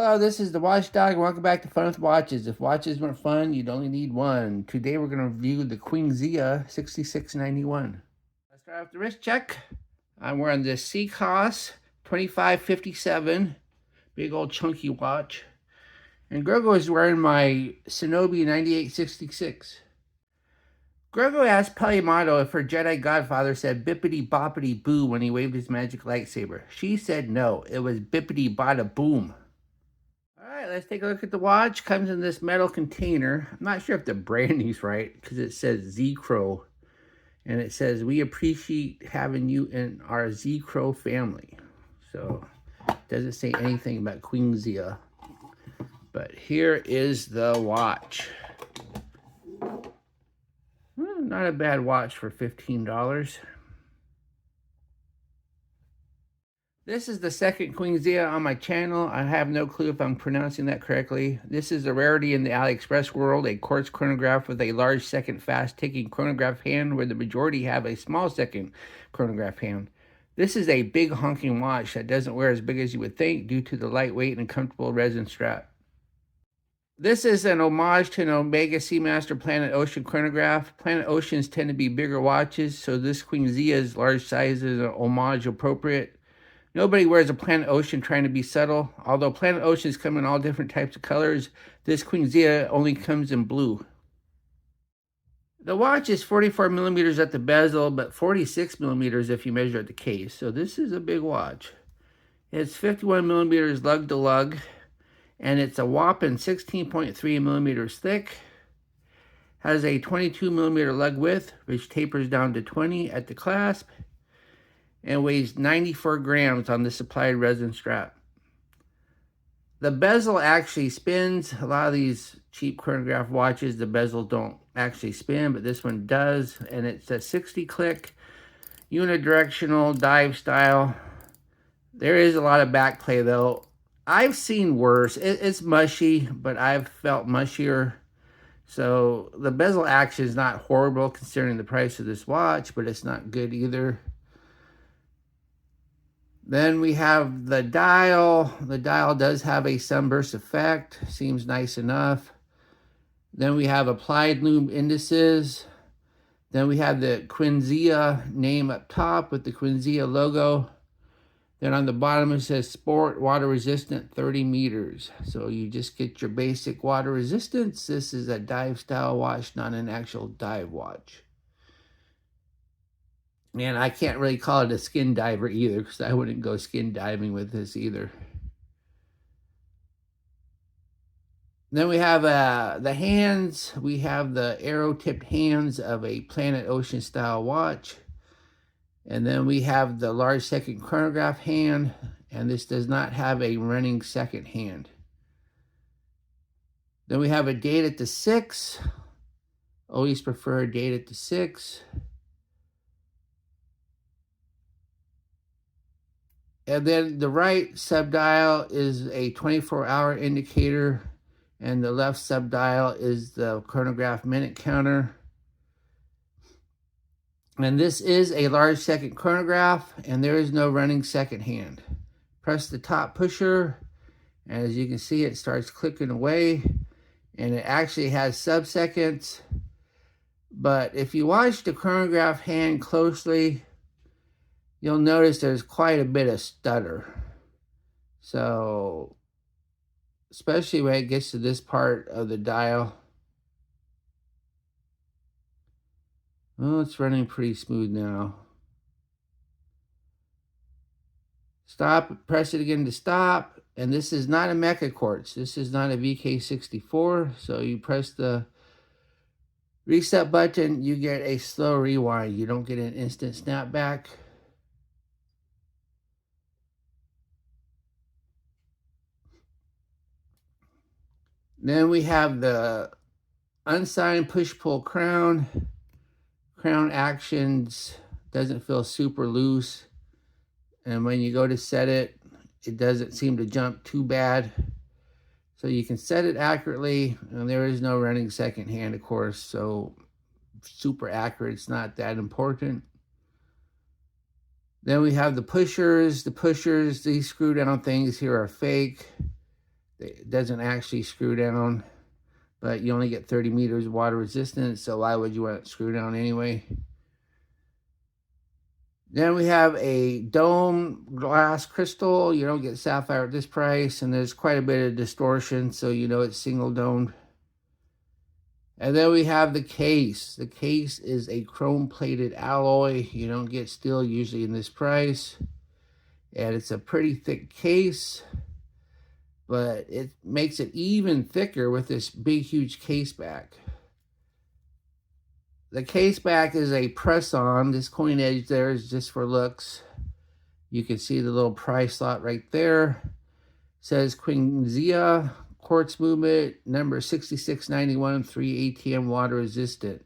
Hello, this is the Watchdog. Welcome back to Fun with Watches. If watches weren't fun, you'd only need one. Today we're going to review the Qingxiya 6691. Let's start off the wrist check. I'm wearing the CCOS 2557, big old chunky watch. And Grogo is wearing my Shinobi 9866. Grogo asked Pelimato if her Jedi godfather said bippity boppity boo when he waved his magic lightsaber. She said no, it was bippity bada boom. Alright, let's take a look at the watch. Comes in this metal container. I'm not sure if the branding's right because it says Z-Crow. And it says, we appreciate having you in our Z-Crow family. So, it doesn't say anything about Qingxiya. But here is the watch. Not a bad watch for $15. This is the second Qingxiya on my channel. I have no clue if I'm pronouncing that correctly. This is a rarity in the AliExpress world, a quartz chronograph with a large second fast-ticking chronograph hand where the majority have a small second chronograph hand. This is a big honking watch that doesn't wear as big as you would think due to the lightweight and comfortable resin strap. This is an homage to an Omega Seamaster Planet Ocean chronograph. Planet Oceans tend to be bigger watches, so this Qingxiya's large size is an homage appropriate. Nobody wears a Planet Ocean trying to be subtle. Although Planet Oceans come in all different types of colors, this Qingxiya only comes in blue. The watch is 44 millimeters at the bezel, but 46 millimeters if you measure at the case. So this is a big watch. It's 51 millimeters lug to lug, and it's a whopping 16.3 millimeters thick. Has a 22 millimeter lug width, which tapers down to 20 at the clasp, and weighs 94 grams on the supplied resin strap. The bezel actually spins. A lot of these cheap chronograph watches, the bezel don't actually spin, but this one does, and it's a 60 click, unidirectional dive style. There is a lot of back play though. I've seen worse. It's mushy, but I've felt mushier. So the bezel action is not horrible considering the price of this watch, but it's not good either. Then we have the dial. The dial does have a sunburst effect. Seems nice enough. Then we have applied lume indices. Then we have the Qingxiya name up top with the Qingxiya logo. Then on the bottom it says Sport Water Resistant 30 meters. So you just get your basic water resistance. This is a dive style watch, not an actual dive watch. And I can't really call it a skin diver either because I wouldn't go skin diving with this either. Then we have the hands. We have the arrow-tipped hands of a Planet Ocean style watch. And then we have the large second chronograph hand, and this does not have a running second hand. Then we have a date at the 6. Always prefer a date at the 6. And then the right subdial is a 24-hour indicator, and the left subdial is the chronograph minute counter. And this is a large second chronograph, and there is no running second hand. Press the top pusher, and as you can see, it starts clicking away, and it actually has sub-seconds. But if you watch the chronograph hand closely, you'll notice there's quite a bit of stutter. So, especially when it gets to this part of the dial. Well, it's running pretty smooth now. Stop, press it again to stop. And this is not a Mecha Quartz. This is not a VK64. So you press the reset button, you get a slow rewind. You don't get an instant snapback. Then we have the unsigned push-pull crown. Crown actions doesn't feel super loose. And when you go to set it, it doesn't seem to jump too bad. So you can set it accurately, and there is no running second hand, of course. So super accurate, it's not that important. Then we have the pushers. The pushers, these screw down things here are fake. It doesn't actually screw down, but you only get 30 meters water resistance, so why would you want it to screw down anyway? Then we have a dome glass crystal. You don't get sapphire at this price, and there's quite a bit of distortion, so you know it's single domed. And then we have the case. The case is a chrome-plated alloy. You don't get steel usually in this price. And it's a pretty thick case, but it makes it even thicker with this big, huge case back. The case back is a press-on. This coin edge there is just for looks. You can see the little price slot right there. It says Qingxiya quartz movement number 6691, 3 ATM water resistant.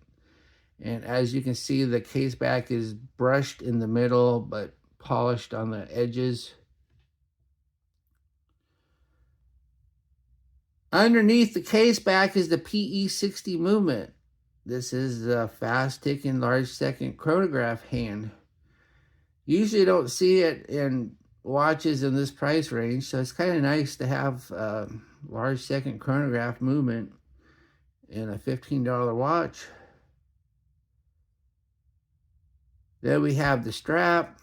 And as you can see, the case back is brushed in the middle but polished on the edges. Underneath the case back is the PE60 movement. This is a fast-ticking, large-second chronograph hand. Usually don't see it in watches in this price range, so it's kind of nice to have large-second chronograph movement in a $15 watch. Then we have the strap.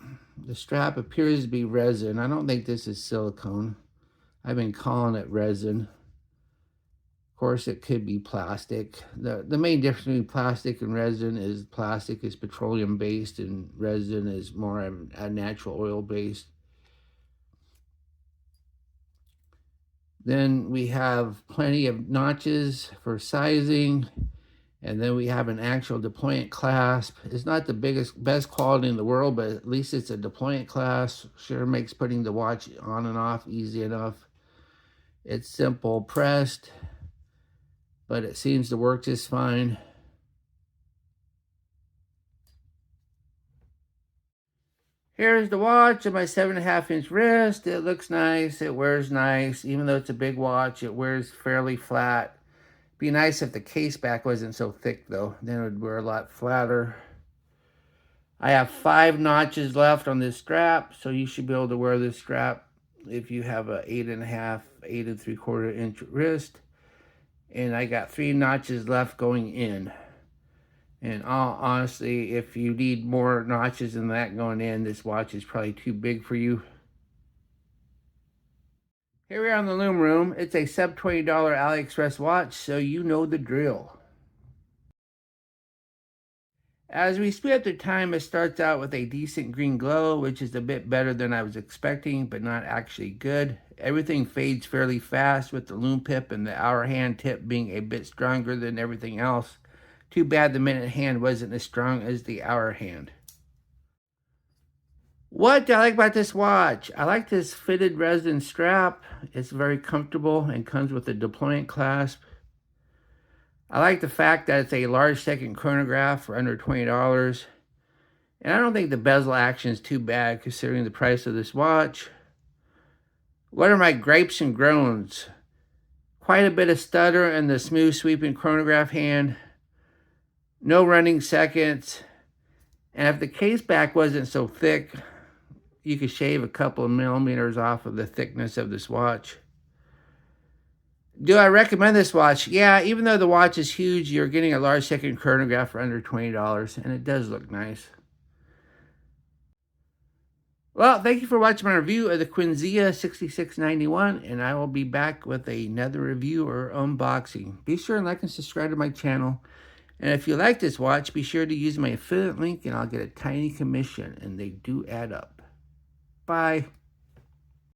The strap appears to be resin. I don't think this is silicone. I've been calling it resin. Of course, it could be plastic. The main difference between plastic and resin is plastic is petroleum-based and resin is more a natural oil-based. Then we have plenty of notches for sizing. And then we have an actual deployant clasp. It's not the best quality in the world, but at least it's a deployant clasp. Sure makes putting the watch on and off easy enough. It's simple pressed, but it seems to work just fine. Here's the watch on my 7.5-inch wrist. It looks nice. It wears nice. Even though it's a big watch, it wears fairly flat. Be nice if the case back wasn't so thick though, then it would wear a lot flatter. I have 5 notches left on this strap, so you should be able to wear this strap if you have a 8.5, 8 3/4 inch wrist. And I got 3 notches left going in. And honestly, if you need more notches than that going in, this watch is probably too big for you. Here we are in the loom room. It's a sub $20 AliExpress watch, so you know the drill. As we speed up the time, it starts out with a decent green glow, which is a bit better than I was expecting, but not actually good. Everything fades fairly fast with the loom pip and the hour hand tip being a bit stronger than everything else. Too bad the minute hand wasn't as strong as the hour hand. What do I like about this watch? I like this fitted resin strap. It's very comfortable and comes with a deployant clasp. I like the fact that it's a large second chronograph for under $20. And I don't think the bezel action is too bad considering the price of this watch. What are my gripes and groans? Quite a bit of stutter in the smooth sweeping chronograph hand. No running seconds. And if the case back wasn't so thick, you could shave a couple of millimeters off of the thickness of this watch. Do I recommend this watch? Yeah, even though the watch is huge, you're getting a large second chronograph for under $20, and it does look nice. Well, thank you for watching my review of the Qingxiya 6691, and I will be back with another review or unboxing. Be sure and like and subscribe to my channel. And if you like this watch, be sure to use my affiliate link, and I'll get a tiny commission, and they do add up. Bye.